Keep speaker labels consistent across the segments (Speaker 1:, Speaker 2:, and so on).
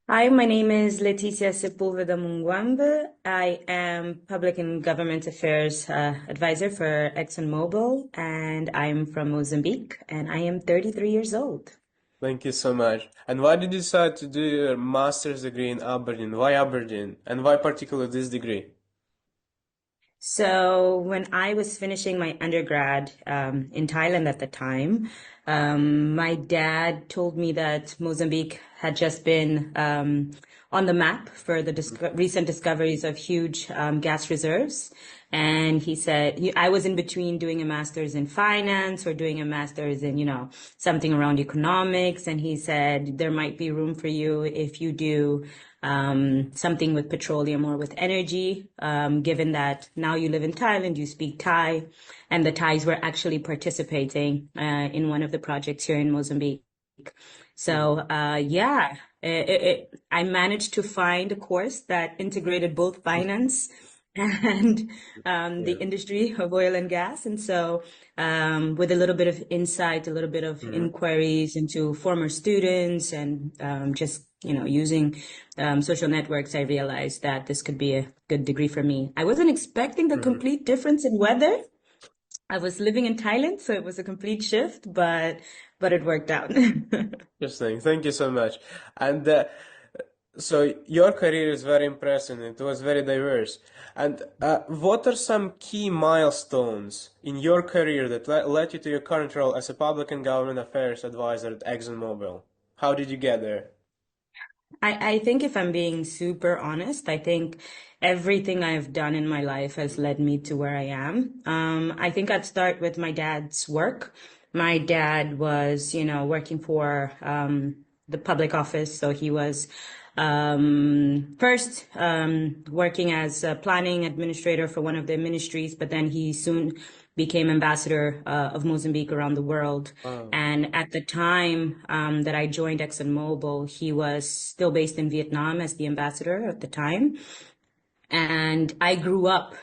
Speaker 1: Hi, my name is Lecticia Munguambe. I am Public and Government Affairs Advisor for Exxonmobil, and I'm from Mozambique, and I am 33 years old.
Speaker 2: Thank you so much. And why did you decide to do your master's degree in Aberdeen? Why Aberdeen? And why particularly this degree?
Speaker 1: So when I was finishing my undergrad in Thailand at the time, my dad told me that Mozambique had just been on the map for the recent discoveries of huge gas reserves. And he said, I was in between doing a master's in finance or doing a master's in, something around economics. And he said, there might be room for you if you do something with petroleum or with energy, given that now you live in Thailand, you speak Thai, and the Thais were actually participating in one of the projects here in Mozambique. So, I managed to find a course that integrated both finance and the
Speaker 2: Yeah.
Speaker 1: industry of oil and gas. And so, with a little bit of insight, a little bit of
Speaker 2: Mhm.
Speaker 1: inquiries into former students and just, using social networks, I realized that this could be a good degree for me. I wasn't expecting the
Speaker 2: Mhm.
Speaker 1: complete difference in weather. I was living in Thailand, so it was a complete shift, but it worked out.
Speaker 2: Interesting. Thank you so much. And so your career is very impressive. It was very diverse. And what are some key milestones in your career that led you to your current role as a public and government affairs advisor at ExxonMobil? How did you get there?
Speaker 1: I think if I'm being super honest, I think everything I've done in my life has led me to where I am. I think I'd start with my dad's work. My dad was, working for the public office, so he was first working as a planning administrator for one of the ministries, but then he soon became ambassador of Mozambique around the world.
Speaker 2: Oh.
Speaker 1: And at the time that I joined ExxonMobil, he was still based in Vietnam as the ambassador at the time. And I grew up,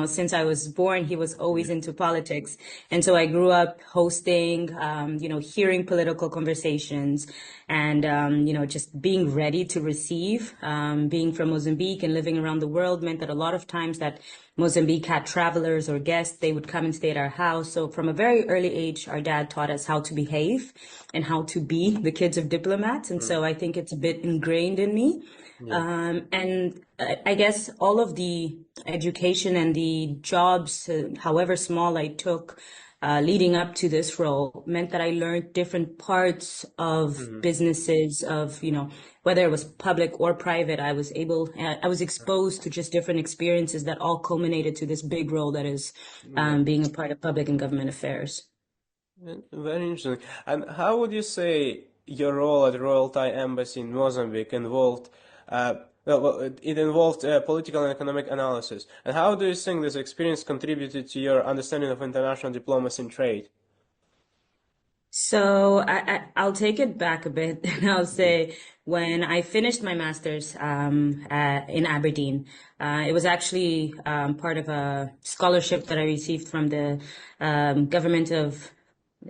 Speaker 1: since I was born, he was always into politics. And so I grew up hosting, hearing political conversations and, just being ready to receive. Being from Mozambique and living around the world meant that a lot of times that Mozambique had travelers or guests, they would come and stay at our house. So from a very early age, our dad taught us how to behave and how to be the kids of diplomats. And
Speaker 2: Mm.
Speaker 1: so I think it's a bit ingrained in me.
Speaker 2: Yeah.
Speaker 1: And I guess all of the education and the jobs, however small I took, leading up to this role meant that I learned different parts of
Speaker 2: Mhm.
Speaker 1: businesses of, whether it was public or private, I was exposed to just different experiences that all culminated to this big role that is,
Speaker 2: Yeah.
Speaker 1: being a part of public and government affairs.
Speaker 2: Very interesting. And how would you say your role at Royal Thai Embassy in Mozambique involved, it involved political and economic analysis. And how do you think this experience contributed to your understanding of international diplomacy and trade?
Speaker 1: So I'll take it back a bit and I'll
Speaker 2: Mhm.
Speaker 1: say when I finished my master's in Aberdeen, it was actually part of a scholarship that I received from the government of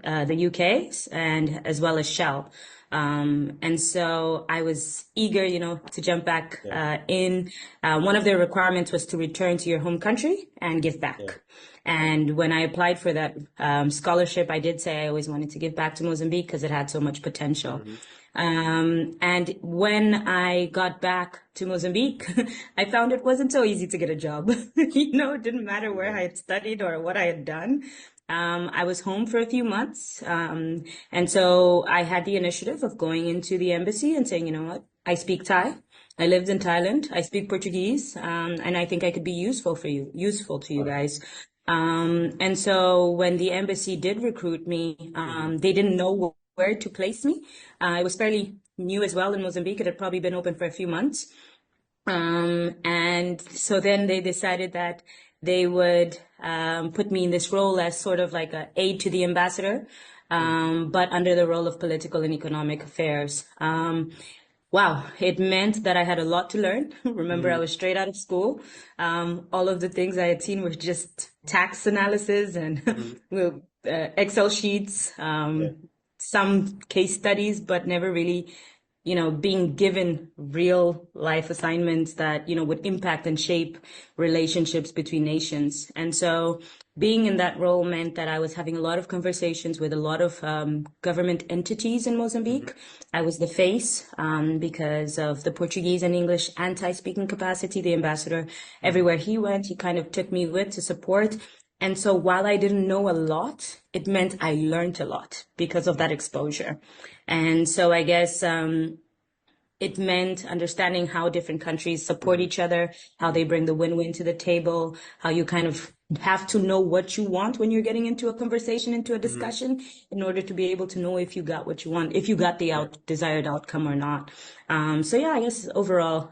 Speaker 1: the UK and as well as Shell. And so I was eager, to jump back
Speaker 2: Yeah,
Speaker 1: in. One of their requirements was to return to your home country and give
Speaker 2: yeah.
Speaker 1: back. And when I applied for that scholarship, I did say I always wanted to give back to Mozambique because it had so much potential.
Speaker 2: Hmm.
Speaker 1: And when I got back to Mozambique, I found it wasn't so easy to get a job. It didn't matter where
Speaker 2: Yeah.
Speaker 1: I had studied or what I had done. I was home for a few months. And so I had the initiative of going into the embassy and saying, you know what, I speak Thai. I lived in Thailand. I speak Portuguese. And I think I could be useful to you
Speaker 2: Wow.
Speaker 1: guys. And so when the embassy did recruit me,
Speaker 2: Hmm.
Speaker 1: they didn't know where to place me. I was fairly new as well in Mozambique. It had probably been open for a few months. And so then they decided that they would put me in this role as sort of like an aide to the ambassador, but under the role of political and economic affairs. Wow, it meant that I had a lot to learn. Remember, I
Speaker 2: Hmm.
Speaker 1: was straight out of school. All of the things I had seen were just tax analysis and
Speaker 2: Hmm.
Speaker 1: well, Excel sheets,
Speaker 2: Yeah.
Speaker 1: some case studies, but never really being given real life assignments that, would impact and shape relationships between nations. And so being in that role meant that I was having a lot of conversations with a lot of government entities in Mozambique. I was the face because of the Portuguese and English anti-speaking capacity. The ambassador, everywhere he went, he kind of took me with to support. And so while I didn't know a lot, it meant I learned a lot because of that exposure. And so I guess it meant understanding how different countries support each other, how they bring the win-win to the table, how you kind of have to know what you want when you're getting into a conversation, into a
Speaker 2: Hmm.
Speaker 1: discussion, in order to be able to know if you got what you want, if you got the
Speaker 2: Yeah.
Speaker 1: desired outcome or not. So yeah, I guess overall,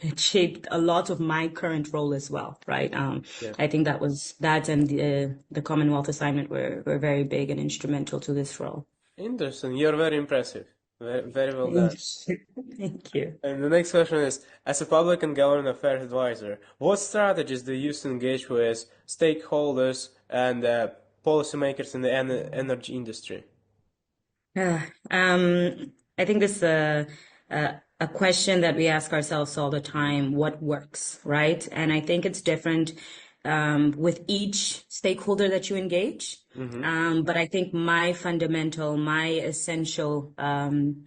Speaker 1: it shaped a lot of my current role as well, right?
Speaker 2: Yeah.
Speaker 1: I think that and the Commonwealth assignment were very big and instrumental to this role.
Speaker 2: Interesting. You're very impressive. Very, very well done.
Speaker 1: Thank you.
Speaker 2: And the next question is, as a public and government affairs advisor, what strategies do you use to engage with stakeholders and policymakers in the energy industry?
Speaker 1: Uh, I think this is a question that we ask ourselves all the time, what works, right? And I think it's different with each stakeholder that you engage.
Speaker 2: Mm-hmm.
Speaker 1: But I think my essential um,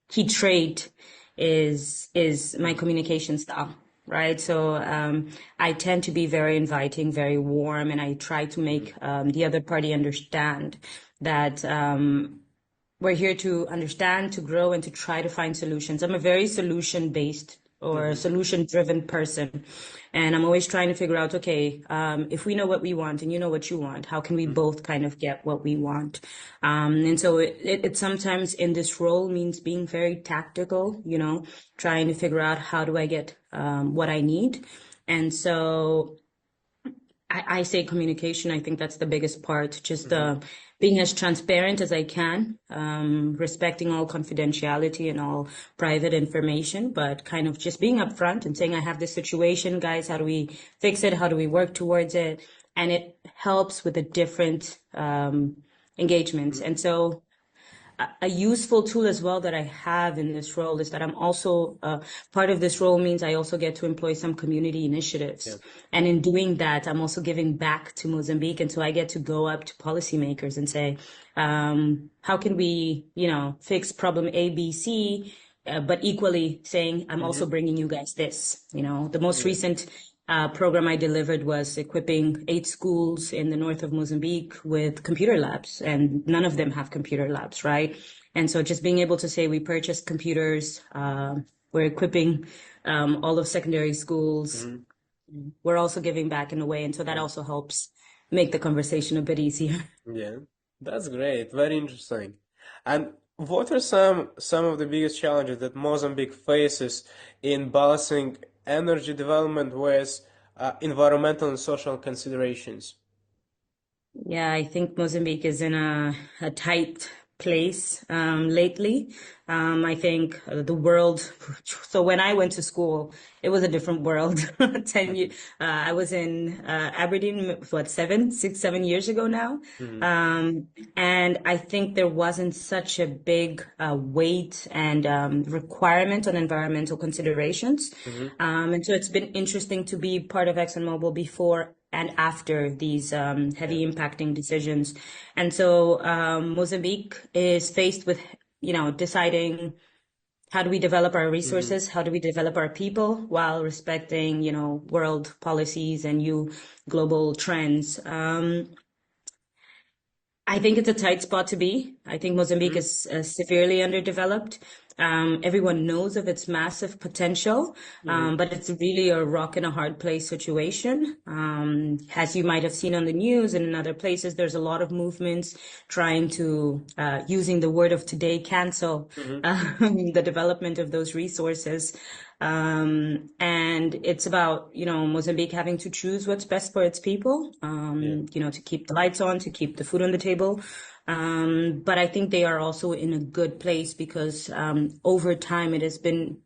Speaker 1: key trait is my communication style, right? So I tend to be very inviting, very warm, and I try to make the other party understand that we're here to understand, to grow, and to try to find solutions. I'm a very solution-based or
Speaker 2: Mm-hmm.
Speaker 1: solution-driven person, and I'm always trying to figure out, okay, if we know what we want and you know what you want, how can we both kind of get what we want? And so it sometimes in this role means being very tactical, trying to figure out how do I get what I need. And so I say communication. I think that's the biggest part. Just
Speaker 2: Mm-hmm.
Speaker 1: being as transparent as I can, respecting all confidentiality and all private information, but kind of just being upfront and saying, I have this situation, guys. How do we fix it? How do we work towards it? And it helps with the different engagements. And so a useful tool as well that I have in this role is that I'm also part of this role means I also get to employ some community
Speaker 2: Yeah.
Speaker 1: initiatives. And in doing that, I'm also giving back to Mozambique. And so I get to go up to policymakers and say, how can we, fix problem A, B, C, but equally saying, I'm also
Speaker 2: Mm-hmm.
Speaker 1: bringing you guys this. The most
Speaker 2: Yeah.
Speaker 1: recent program I delivered was equipping 8 schools in the north of Mozambique with computer labs, and none of them have computer labs, right? And so just being able to say we purchased computers, we're equipping all of secondary schools,
Speaker 2: Mm-hmm.
Speaker 1: we're also giving back in a way, and so that
Speaker 2: Yeah.
Speaker 1: also helps make the conversation a bit easier.
Speaker 2: Yeah. That's great. Very interesting. And what are some of the biggest challenges that Mozambique faces in balancing energy development with environmental and social considerations?
Speaker 1: Yeah, I think Mozambique is in a tight place lately. I think the world. So when I went to school, it was a different world. 10 years. I was in Aberdeen, what, 7 years ago now.
Speaker 2: Mm-hmm.
Speaker 1: Um, and I think there wasn't such a big weight and requirement on environmental considerations.
Speaker 2: Mm-hmm.
Speaker 1: And so it's been interesting to be part of Exxonmobil before and after these
Speaker 2: Yeah.
Speaker 1: heavy impacting decisions. And so Mozambique is faced with, deciding how do we develop our
Speaker 2: Mm-hmm.
Speaker 1: resources? How do we develop our people while respecting, world policies and new global trends? I think it's a tight spot to be. I think Mozambique
Speaker 2: Mm-hmm.
Speaker 1: is severely underdeveloped. Everyone knows of its massive potential,
Speaker 2: Mm-hmm.
Speaker 1: but it's really a rock and a hard place situation. As you might have seen on the news and in other places, there's a lot of movements trying to, using the word of today, cancel
Speaker 2: Mm-hmm.
Speaker 1: the development of those resources. And it's about, Mozambique having to choose what's best for its people,
Speaker 2: Yeah.
Speaker 1: to keep the lights on, to keep the food on the table. But I think they are also in a good place because over time it has been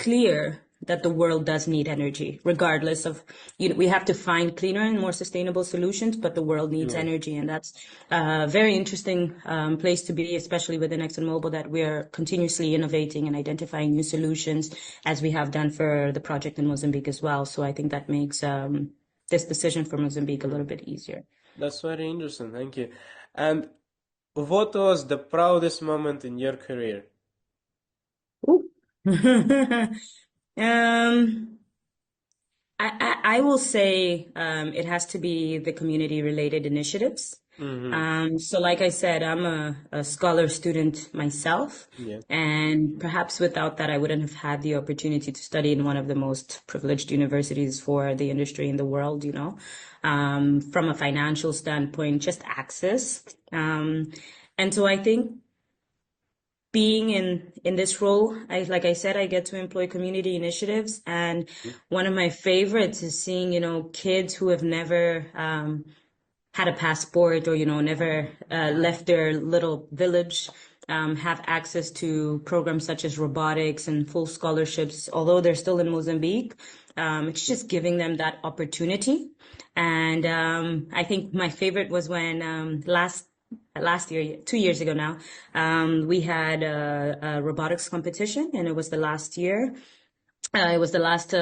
Speaker 1: clear that the world does need energy, regardless of, we have to find cleaner and more sustainable solutions, but the world needs
Speaker 2: Yeah.
Speaker 1: energy. And that's a very interesting place to be, especially within Exxonmobil, that we're continuously innovating and identifying new solutions, as we have done for the project in Mozambique as well. So I think that makes this decision for Mozambique a little bit easier.
Speaker 2: That's very interesting. Thank you. And what was the proudest moment in your career?
Speaker 1: Ooh. Um, I will say it has to be the community related initiatives.
Speaker 2: Mm-hmm.
Speaker 1: So like I said, I'm a scholar student myself,
Speaker 2: Yeah.
Speaker 1: and perhaps without that, I wouldn't have had the opportunity to study in one of the most privileged universities for the industry in the world, from a financial standpoint, just access. And so I think being in this role, like I said, I get to employ community initiatives, and one of my favorites is seeing, kids who have never had a passport, or never left their little village, have access to programs such as robotics and full scholarships. Although they're still in Mozambique, it's just giving them that opportunity. And I think my favorite was when last year, 2 years ago now, we had a robotics competition, and it was the last year. It was the last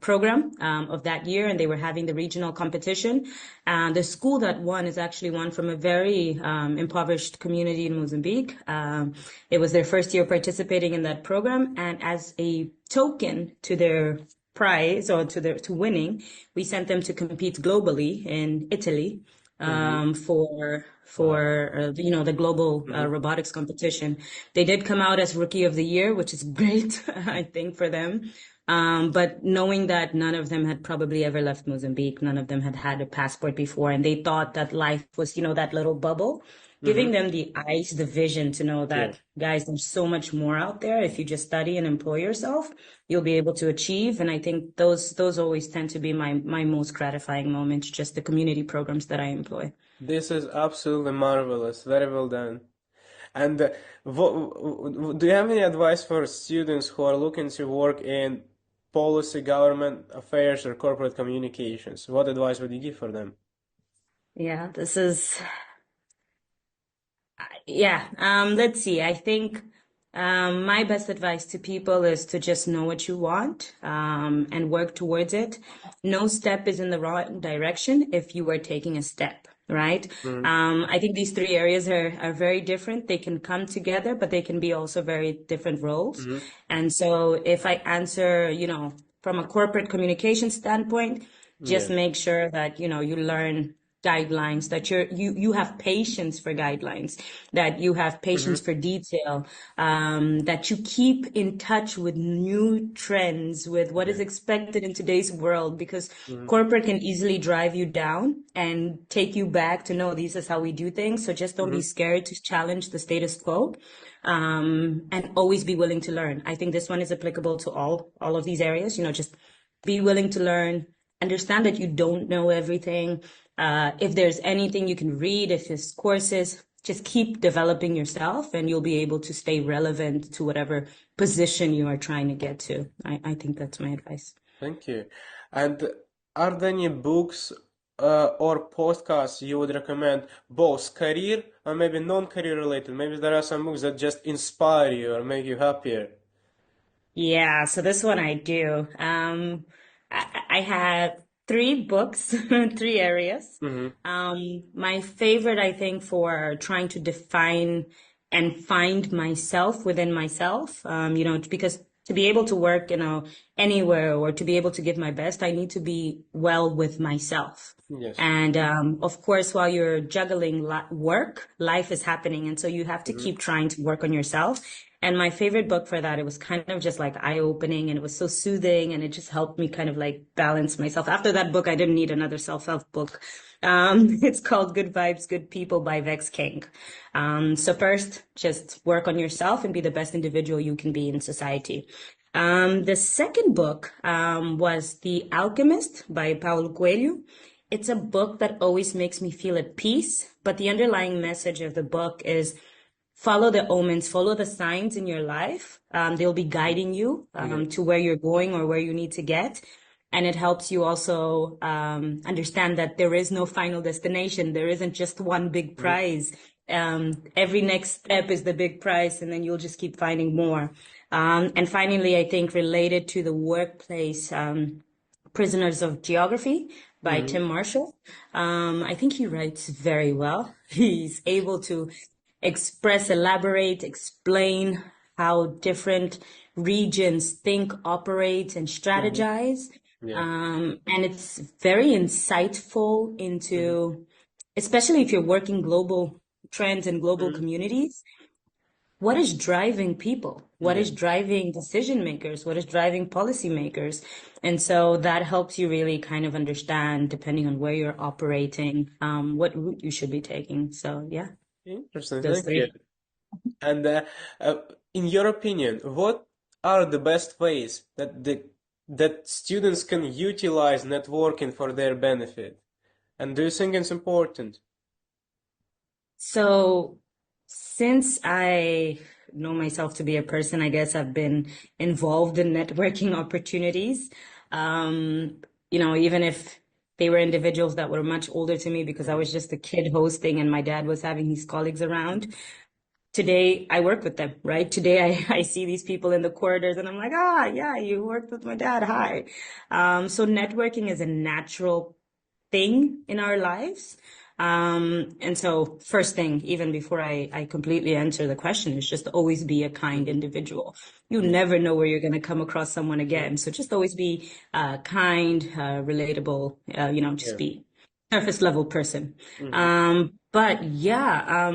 Speaker 1: program of that year, and they were having the regional competition. The school that won is actually one from a very impoverished community in Mozambique. It was their first year participating in that program, and as a token to their prize, or to winning, we sent them to compete globally in Italy,
Speaker 2: Mm-hmm.
Speaker 1: the global
Speaker 2: Mm-hmm.
Speaker 1: robotics competition. They did come out as Rookie of the Year, which is great, I think, for them. But knowing that none of them had probably ever left Mozambique, none of them had had a passport before, and they thought that life was, that little bubble, giving
Speaker 2: Mm-hmm.
Speaker 1: them the eyes, the vision to know
Speaker 2: Yeah.
Speaker 1: that, guys, there's so much more out there. If you just study and employ yourself, you'll be able to achieve. And I think those always tend to be my most gratifying moments, just the community programs that I employ.
Speaker 2: This is absolutely marvelous. Very well done. And do you have any advice for students who are looking to work in policy, government affairs, or corporate communications? What advice would you give for them?
Speaker 1: Yeah, yeah. Let's see. I think my best advice to people is to just know what you want, and work towards it. No step is in the wrong direction if you are taking a step, right?
Speaker 2: Mm-hmm.
Speaker 1: I think these three areas are very different. They can come together, but they can be also very different roles.
Speaker 2: Mm-hmm.
Speaker 1: And so if I answer, from a corporate communication standpoint,
Speaker 2: Yeah.
Speaker 1: just make sure that, you learn guidelines, that you have patience for guidelines, that you have
Speaker 2: Mm-hmm.
Speaker 1: patience for detail, that you keep in touch with new trends, with what
Speaker 2: Yeah.
Speaker 1: is expected in today's world, because
Speaker 2: Mm-hmm.
Speaker 1: corporate can easily drive you down and take you back to, no, this is how we do things. So just don't be
Speaker 2: Mm-hmm.
Speaker 1: scared to challenge the status quo, and always be willing to learn. I think this one is applicable to all of these areas. Just be willing to learn, understand that you don't know everything. If there's anything you can read, if there's courses, just keep developing yourself, and you'll be able to stay relevant to whatever position you are trying to get to. I think that's my advice.
Speaker 2: Thank you. And are there any books or podcasts you would recommend, both career or maybe non-career related? Maybe there are some books that just inspire you or make you happier.
Speaker 1: Yeah, so this one I do. I have three books, three areas.
Speaker 2: Mm-hmm.
Speaker 1: My favorite, I think, for trying to define and find myself within myself, because to be able to work, anywhere, or to be able to give my best, I need to be well with myself.
Speaker 2: Yes.
Speaker 1: And of course, while you're juggling work, life is happening. And so you have to
Speaker 2: Mm-hmm.
Speaker 1: keep trying to work on yourself. And my favorite book for that, it was kind of just like eye-opening, and it was so soothing, and it just helped me kind of like balance myself. After that book, I didn't need another self-help book. It's called Good Vibes, Good People by Vex King. So first, just work on yourself and be the best individual you can be in society. The second book was The Alchemist by Paulo Coelho. It's a book that always makes me feel at peace, but the underlying message of the book is follow the omens, follow the signs in your life. They'll be guiding you
Speaker 2: Yeah.
Speaker 1: to where you're going or where you need to get. And it helps you also understand that there is no final destination. There isn't just one big
Speaker 2: Mhm.
Speaker 1: prize. Every next step is the big prize, and then you'll just keep finding more. And finally, I think related to the workplace, Prisoners of Geography by
Speaker 2: Mhm.
Speaker 1: Tim Marshall. I think he writes very well. He's able to express, elaborate, explain how different regions think, operate, and
Speaker 2: Mhm.
Speaker 1: strategize.
Speaker 2: Yeah.
Speaker 1: And it's very insightful
Speaker 2: Mhm.
Speaker 1: into, especially if you're working global trends and global
Speaker 2: Mhm.
Speaker 1: communities, what is driving people? What
Speaker 2: Yeah.
Speaker 1: is driving decision makers? What is driving policymakers? And so that helps you really kind of understand, depending on where you're operating, what route you should be taking. So yeah,
Speaker 2: Interesting.
Speaker 1: those
Speaker 2: Thank you.
Speaker 1: three.
Speaker 2: And uh, in your opinion, what are the best ways that students can utilize networking for their benefit? And do you think it's important?
Speaker 1: So since I know myself to be a person, I guess I've been involved in networking opportunities. Um, even if they were individuals that were much older to me because I
Speaker 2: Mhm.
Speaker 1: was just a kid hosting and my dad was having his colleagues around. Today I work with them, right? Today I see these people in the corridors and I'm like, ah, yeah, you worked with my dad. Hi. So networking is a natural thing in our lives. And so first thing, even before I completely answer the question, is just always be a kind
Speaker 2: Mhm.
Speaker 1: individual. You
Speaker 2: Yeah.
Speaker 1: never know where you're going to come across someone
Speaker 2: Mhm.
Speaker 1: again. So just always be kind, relatable, just
Speaker 2: Yeah.
Speaker 1: be surface level person.
Speaker 2: Mhm.
Speaker 1: But yeah,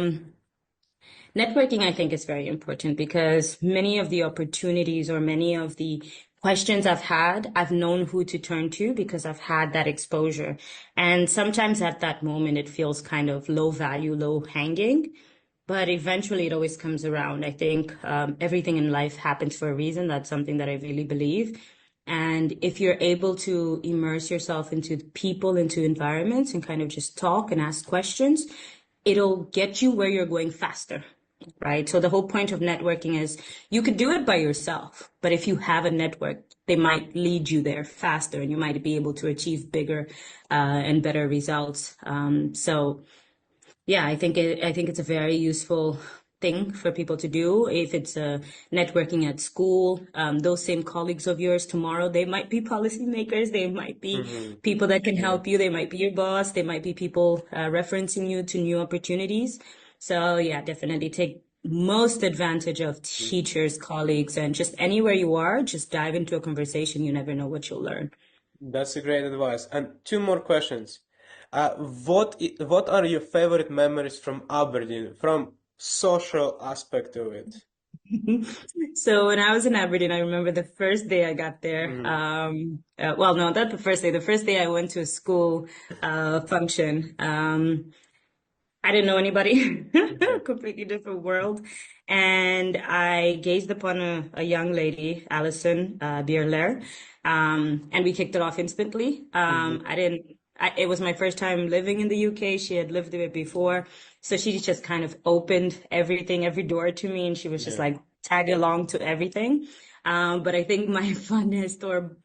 Speaker 1: networking, I think, is very important because many of the opportunities or many of the questions I've had, I've known who to turn to because I've had that exposure. And sometimes at that moment, it feels kind of low value, low hanging, but eventually it always comes around. I think everything in life happens for a reason. That's something that I really believe. And if you're able to immerse yourself into people, into environments, and kind of just talk and ask questions, it'll get you where you're going faster, right? So the whole point of networking is you could do it by yourself, but if you have a network, they might lead you there faster and you might be able to achieve bigger and better results. So yeah, I think it's a very useful thing for people to do. If it's networking at school, those same colleagues of yours tomorrow, they might be policymakers, they might be
Speaker 2: Mhm.
Speaker 1: people that can
Speaker 2: Yeah.
Speaker 1: help you, they might be your boss, they might be people referencing you to new opportunities. So yeah, definitely take most advantage of
Speaker 2: Mhm.
Speaker 1: teachers, colleagues, and just anywhere you are, just dive into a conversation. You never know what you'll learn.
Speaker 2: That's a great advice. And two more questions. What are your favorite memories from Aberdeen, from social aspect of it?
Speaker 1: So when I was in Aberdeen, I remember the first day I got there.
Speaker 2: Mhm.
Speaker 1: Well, no, not the first day. The first day I went to a school function. I didn't know anybody,
Speaker 2: Yeah.
Speaker 1: completely different world. And I gazed upon a young lady, Alison Bierler, and we kicked it off instantly.
Speaker 2: Mhm.
Speaker 1: It was my first time living in the UK. She had lived there before. So she just kind of opened everything, every door to me, and she was just
Speaker 2: Yeah.
Speaker 1: like tag along to everything. But I think my funnest or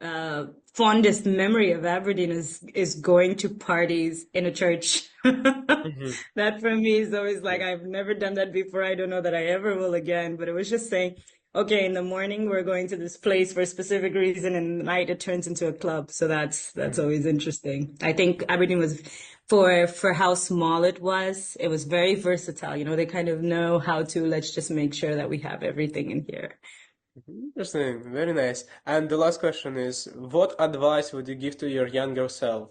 Speaker 1: uh, fondest memory of Aberdeen is going to parties in a church.
Speaker 2: Mhm.
Speaker 1: That for me is always like
Speaker 2: Yeah.
Speaker 1: I've never done that before. I don't know that I ever will again. But it was just saying, okay, in the morning we're going to this place for a specific reason, and at night it turns into a club. So that's
Speaker 2: Mhm.
Speaker 1: always interesting. I think Aberdeen was for how small it was very versatile. They kind of know how to let's just make sure that we have everything in here.
Speaker 2: Interesting. Very nice. And the last question is, what advice would you give to your younger self?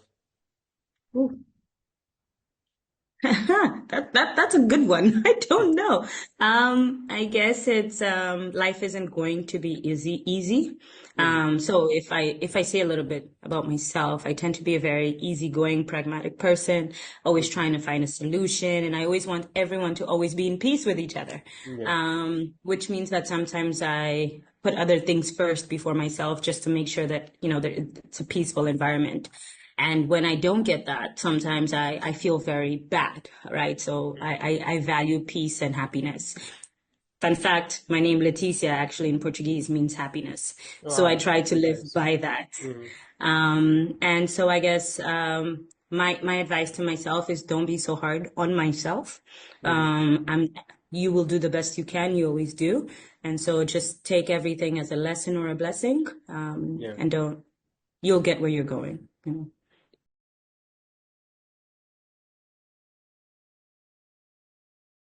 Speaker 1: That's a good one. I don't know. I guess it's life isn't going to be easy.
Speaker 2: Mhm.
Speaker 1: So if I say a little bit about myself, I tend to be a very easygoing, pragmatic person, always
Speaker 2: Mhm.
Speaker 1: trying to find a solution, and I always want everyone to always be in peace with each other.
Speaker 2: Yeah.
Speaker 1: Which means that sometimes I put other things first before myself just to make sure that, that it's a peaceful environment. And when I don't get that, sometimes I feel very bad, right? So I value peace and happiness. Fun fact, my name Lecticia actually in Portuguese means happiness. So I
Speaker 2: Wow,
Speaker 1: try to live
Speaker 2: nice.
Speaker 1: by that.
Speaker 2: Mhm.
Speaker 1: And so I guess my advice to myself is don't be so hard on myself.
Speaker 2: Mhm.
Speaker 1: You will do the best you can, you always do. And so just take everything as a lesson or a blessing,
Speaker 2: Yeah.
Speaker 1: and you'll get where you're going.